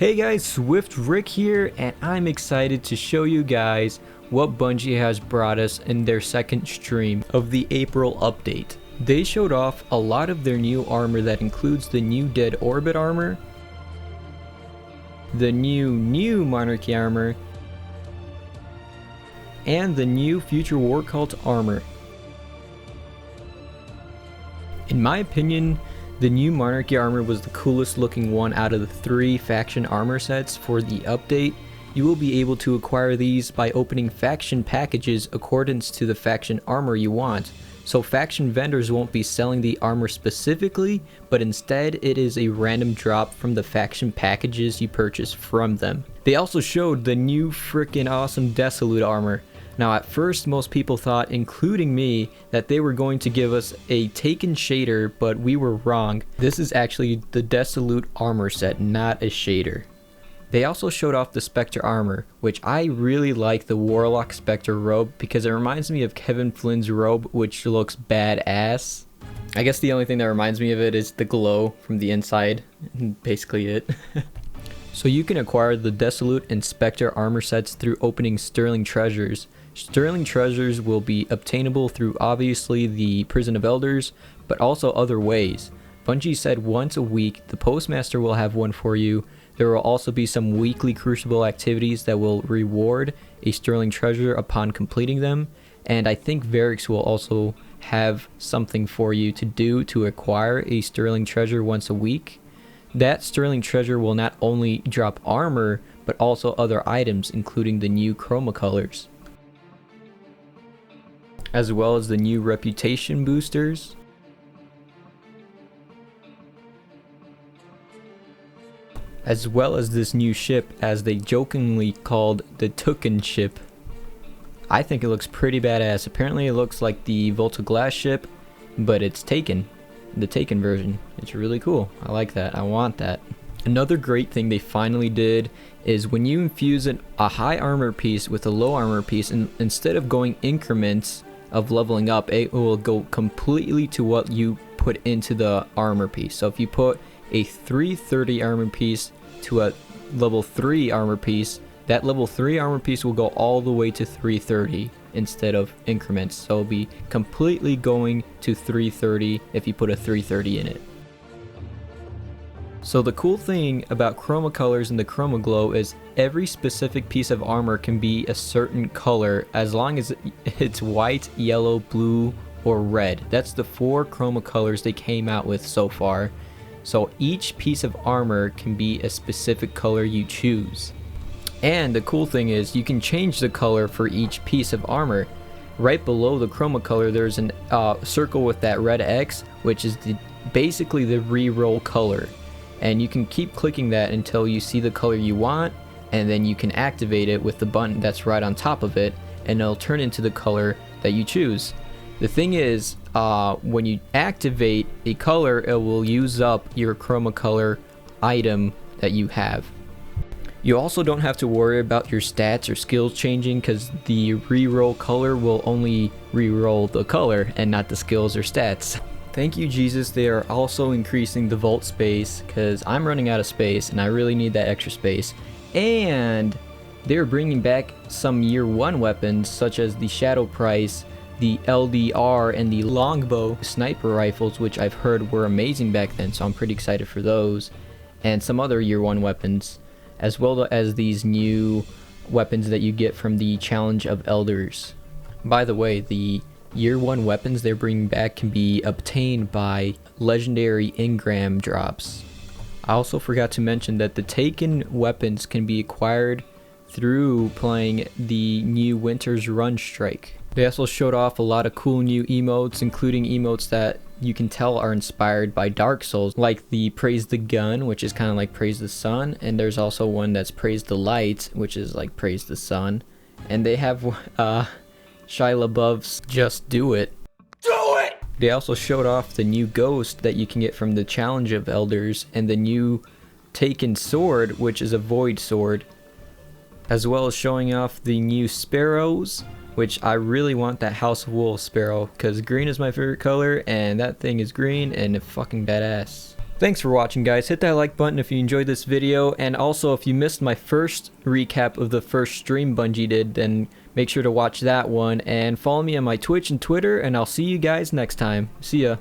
Hey guys, Swift Rick here, and I'm excited to show you guys what Bungie has brought us in their second stream of the April update. They showed off a lot of their new armor that includes the new Dead Orbit armor, the new Monarchy armor, and the new Future War Cult armor. In my opinion, the new Monarchy armor was the coolest looking one out of the 3 faction armor sets for the update. You will be able to acquire these by opening faction packages accordance to the faction armor you want. So faction vendors won't be selling the armor specifically, but instead it is a random drop from the faction packages you purchase from them. They also showed the new freaking awesome Desolate armor. Now at first most people thought, including me, that they were going to give us a Taken shader, but we were wrong. This is actually the Desolate armor set, not a shader. They also showed off the Spectre armor, which I really like the Warlock Spectre robe because it reminds me of Kevin Flynn's robe, which looks badass. I guess the only thing that reminds me of it is the glow from the inside, basically it. So you can acquire the Desolate and Spectre armor sets through opening Sterling Treasures. Sterling Treasures will be obtainable through obviously the Prison of Elders, but also other ways. Bungie said once a week the Postmaster will have one for you. There will also be some weekly Crucible activities that will reward a Sterling Treasure upon completing them, and I think Varix will also have something for you to do to acquire a Sterling Treasure once a week. That Sterling Treasure will not only drop armor, but also other items, including the new chroma colors, as well as the new reputation boosters, as well as this new ship, as they jokingly called the Tuken ship. I think it looks pretty badass. Apparently it looks like the Volta Glass ship, but it's Taken. The Taken version. It's really cool. I like that. I want that. Another great thing they finally did is when you infuse a high armor piece with a low armor piece, and instead of going increments of leveling up, it will go completely to what you put into the armor piece. So if you put a 330 armor piece to a level 3 armor piece, that level 3 armor piece will go all the way to 330 instead of increments. So it'll be completely going to 330 if you put a 330 in it. So the cool thing about chroma colors and the chroma glow is every specific piece of armor can be a certain color as long as it's white, yellow, blue, or red. That's the 4 chroma colors they came out with so far. So each piece of armor can be a specific color you choose. And the cool thing is you can change the color for each piece of armor. Right below the chroma color there's a circle with that red X, which is basically the re-roll color. And you can keep clicking that until you see the color you want, and then you can activate it with the button that's right on top of it, and it'll turn into the color that you choose. The thing is, when you activate a color, it will use up your chroma color item that you have. You also don't have to worry about your stats or skills changing because the re-roll color will only re-roll the color and not the skills or stats. Thank you, Jesus. They are also increasing the vault space because I'm running out of space and I really need that extra space. And they're bringing back some year 1 weapons such as the Shadow Price, the LDR, and the Longbow sniper rifles, which I've heard were amazing back then, so I'm pretty excited for those. And some other year 1 weapons, as well as these new weapons that you get from the Challenge of Elders. By the way, the year 1 weapons they're bringing back can be obtained by legendary engram drops. I also forgot to mention that the Taken weapons can be acquired through playing the new Winter's Run Strike. They also showed off a lot of cool new emotes, including emotes that you can tell are inspired by Dark Souls, like the Praise the Gun, which is kind of like Praise the Sun, and there's also one that's Praise the Light, which is like Praise the Sun. And they have Shia LaBeouf's Just Do It. Do it! They also showed off the new Ghost that you can get from the Challenge of Elders, and the new Taken Sword, which is a Void Sword, as well as showing off the new Sparrows, which I really want that House of Wolves Sparrow because green is my favorite color and that thing is green and it's fucking badass. Thanks for watching, guys. Hit that like button if you enjoyed this video, and also if you missed my first recap of the first stream Bungie did, then make sure to watch that one, and follow me on my Twitch and Twitter, and I'll see you guys next time. See ya.